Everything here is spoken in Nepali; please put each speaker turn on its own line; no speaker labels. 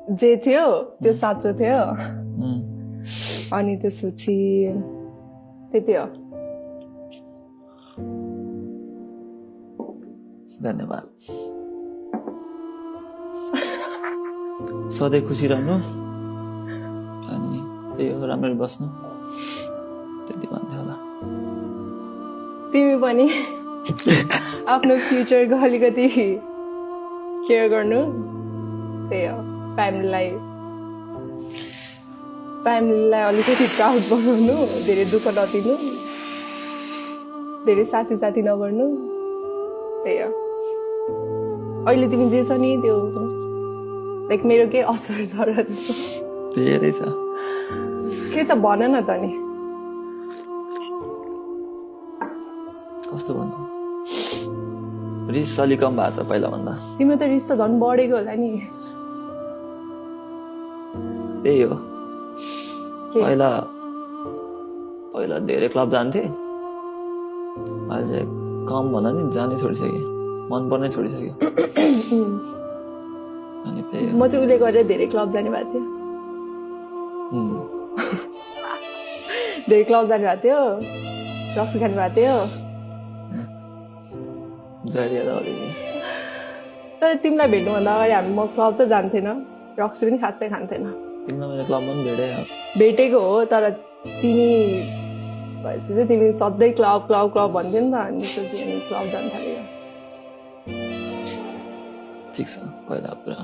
जे थियो त्यो साँचो थियो अनि त्यसपछि त्यति हो
धन्यवाद सधैँ खुसी रहनु अनि त्यही हो राम्ररी बस्नु त्यति भन्थ्यो होला
तिमी पनि आफ्नो फ्युचरको अलिकति केयर गर्नु त्यही हो फ्यामिलीलाई अलिकति प्राउड बनाउनु धेरै दुःख नदिनु धेरै साथी नगर्नु त्यही हो अहिले तिमी जे छ नि त्यो लाइक मेरो के असर छ र
धेरै छ
के छ भन न त नि
कस्तो भन्नु रिस अलिक कम भएको छ पहिला भन्दा
तिम्रो त रिस त झन् बढेको होला नि
त्यही हो पहिला धेरै क्लब जान्थे अहिले चाहिँ कम भन्दा नि जानै छोडिसकेँ मन पर्नै छोडिसक्यो अनि त्यही
म चाहिँ उसले गरेर धेरै क्लब जाने भएको थियो धेरै क्लब जाने भएको थियो रक्सी खाने भएको थियो तर तिमीलाई भेट्नुभन्दा अगाडि म क्लब त जान्थेन रक्सी पनि खासै खान्थेन
तिमीलाई मैले क्लबमा पनि
भेटेको हो तर तिमी भएपछि चाहिँ तिमी सधैँ क्लब भन्थ्यौ नि त अनि त्यसपछि अनि क्लब जान थाल्यो
ठिक छ पहिला पुरा